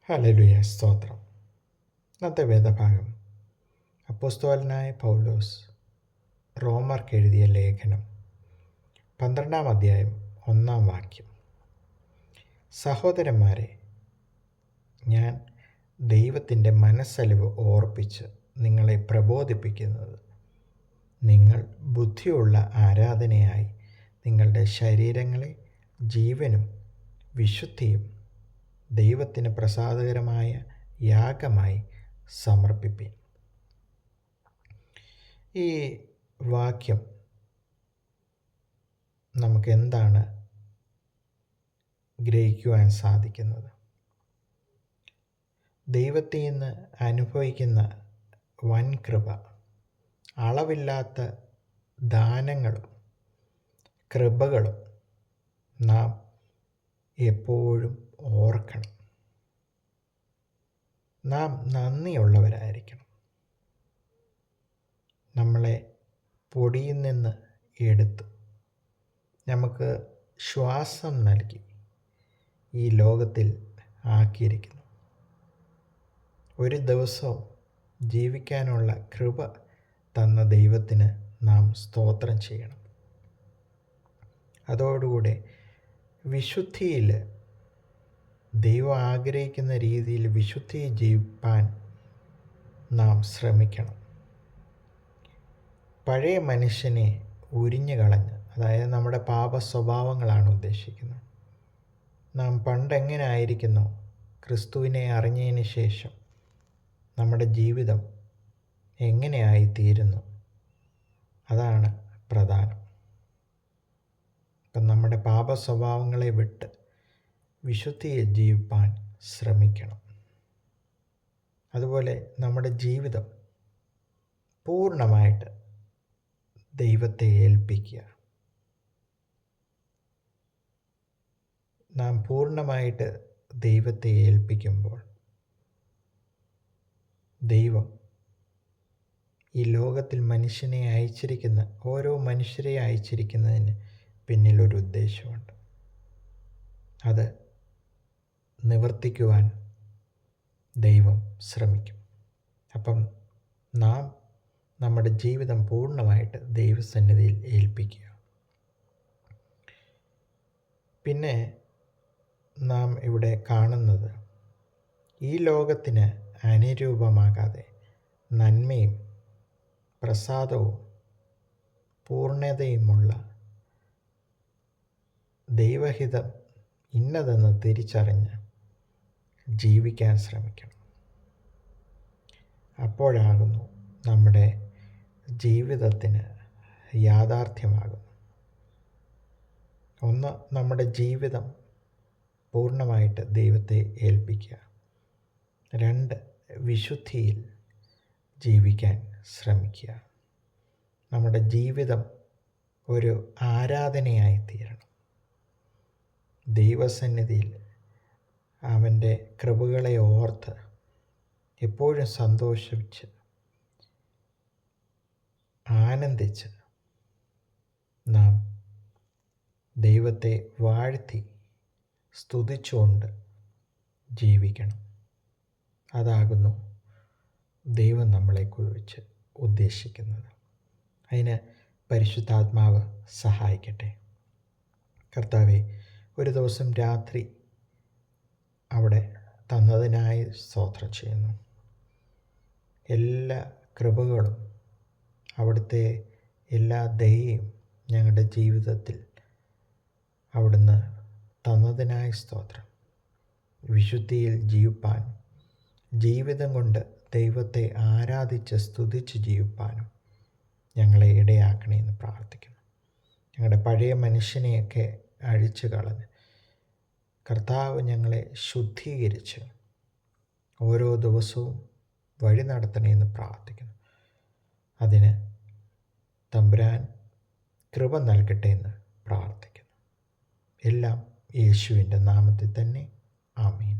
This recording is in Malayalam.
ഹല്ലേലൂയ, സ്തോത്രം. ഇന്നത്തെ വേദഭാഗം അപ്പോസ്തലനായ പൗലോസ് റോമർക്ക് എഴുതിയ ലേഖനം 12-ാം അധ്യായം 1-ാം വാക്യം. സഹോദരന്മാരെ, ഞാൻ ദൈവത്തിൻ്റെ മനസ്സലിവ് ഓർപ്പിച്ച് നിങ്ങളെ പ്രബോധിപ്പിക്കുന്നത്, നിങ്ങൾ ബുദ്ധിയുള്ള ആരാധനയായി നിങ്ങളുടെ ശരീരങ്ങളെ ജീവനും വിശുദ്ധിയും ദൈവത്തിന് പ്രസാദകരമായ യാഗമായി സമർപ്പിപ്പിൻ. ഈ വാക്യം നമുക്ക് എന്താണ് ഗ്രഹിക്കുവാൻ സാധിക്കുന്നത്? ദൈവത്തിൽ നിന്ന് അനുഭവിക്കുന്ന വൻ കൃപ, അളവില്ലാത്ത ദാനങ്ങളും കൃപകളും നാം എപ്പോഴും ഓർക്കണം. നാം നന്ദിയുള്ളവരായിരിക്കണം. നമ്മളെ പൊടിയിൽ നിന്ന് എടുത്ത് നമുക്ക് ശ്വാസം നൽകി ഈ ലോകത്തിൽ ആക്കിയിരിക്കുന്നു. ഒരു ദിവസവും ജീവിക്കാനുള്ള കൃപ തന്ന ദൈവത്തിന് നാം സ്തോത്രം ചെയ്യണം. അതോടുകൂടെ വിശുദ്ധിയിൽ, ദൈവം ആഗ്രഹിക്കുന്ന രീതിയിൽ വിശുദ്ധിയിൽ ജീവിപ്പാൻ നാം ശ്രമിക്കണം. പഴയ മനുഷ്യനെ ഉരിഞ്ഞു കളഞ്ഞ്, അതായത് നമ്മുടെ പാപ സ്വഭാവങ്ങളാണ് ഉദ്ദേശിക്കുന്നത്. നാം പണ്ടെങ്ങനെ ആയിരിക്കുന്നോ, ക്രിസ്തുവിനെ അറിഞ്ഞതിന് ശേഷം നമ്മുടെ ജീവിതം എങ്ങനെയായിത്തീരുന്നു, അതാണ് പ്രധാനം. അപ്പം നമ്മുടെ പാപ സ്വഭാവങ്ങളെ വിട്ട് വിശുദ്ധിയിൽ ജീവിപ്പാൻ ശ്രമിക്കണം. അതുപോലെ നമ്മുടെ ജീവിതം പൂർണ്ണമായിട്ട് ദൈവത്തെ ഏൽപ്പിക്കുക. നാം പൂർണ്ണമായിട്ട് ദൈവത്തെ ഏൽപ്പിക്കുമ്പോൾ ദൈവം ഈ ലോകത്തിൽ മനുഷ്യനെ അയച്ചിരിക്കുന്ന, ഓരോ മനുഷ്യരെ അയച്ചിരിക്കുന്നതിന് പിന്നിലൊരു ഉദ്ദേശമുണ്ട്. അത് നിവർത്തിക്കുവാൻ ദൈവം ശ്രമിക്കും. അപ്പം നാം നമ്മുടെ ജീവിതം പൂർണ്ണമായിട്ട് ദൈവസന്നിധിയിൽ ഏൽപ്പിക്കുക. പിന്നെ നാം ഇവിടെ കാണുന്നത്, ഈ ലോകത്തിന് അനുരൂപമാകാതെ നന്മയും പ്രസാദവും പൂർണ്ണതയുമുള്ള ദൈവഹിതം ഇന്നതെന്ന് തിരിച്ചറിഞ്ഞ് ജീവിക്കാൻ ശ്രമിക്കണം. അപ്പോഴാകുന്നു നമ്മുടെ ജീവിതത്തിന് യാഥാർത്ഥ്യമാകുന്നു. ഒന്ന്, നമ്മുടെ ജീവിതം പൂർണ്ണമായിട്ട് ദൈവത്തെ ഏൽപ്പിക്കുക. 2, വിശുദ്ധിയിൽ ജീവിക്കാൻ ശ്രമിക്കുക. നമ്മുടെ ജീവിതം ഒരു ആരാധനയായി തീരണം. ദൈവസന്നിധിയിൽ അവൻ്റെ കൃപകളെ ഓർത്ത് എപ്പോഴും സന്തോഷിച്ച് ആനന്ദിച്ച് നാം ദൈവത്തെ വാഴ്ത്തി സ്തുതിച്ചുകൊണ്ട് ജീവിക്കണം. അതാകുന്നു ദൈവം നമ്മളെക്കുറിച്ച് ഉദ്ദേശിക്കുന്നത്. അതിന് പരിശുദ്ധാത്മാവ് സഹായിക്കട്ടെ. കർത്താവേ, ഒരു ദിവസം രാത്രി അവിടെ തന്നതിനായി സ്തോത്രം ചെയ്യുന്നു. എല്ലാ കൃപകളും അവിടുത്തെ എല്ലാ ദയയും ഞങ്ങളുടെ ജീവിതത്തിൽ അവിടുന്ന് തന്നതിനായി സ്തോത്രം. വിശുദ്ധിയിൽ ജീവിപ്പാനും ജീവിതം കൊണ്ട് ദൈവത്തെ ആരാധിച്ച് സ്തുതിച്ച് ജീവിപ്പാനും ഞങ്ങളെ ഇടയാക്കണമെന്ന് പ്രാർത്ഥിക്കുന്നു. ഞങ്ങളുടെ പഴയ മനുഷ്യനെയൊക്കെ അഴിച്ചു കളഞ്ഞ് കർത്താവ് ഞങ്ങളെ ശുദ്ധീകരിച്ച് ഓരോ ദിവസവും വഴി നടത്തണമെന്ന് പ്രാർത്ഥിക്കുന്നു. അതിന് തമ്പുരാൻ കൃപ നൽകട്ടെ എന്ന് പ്രാർത്ഥിക്കുന്നു. എല്ലാം യേശുവിൻ്റെ നാമത്തിൽ തന്നെ. ആമീൻ.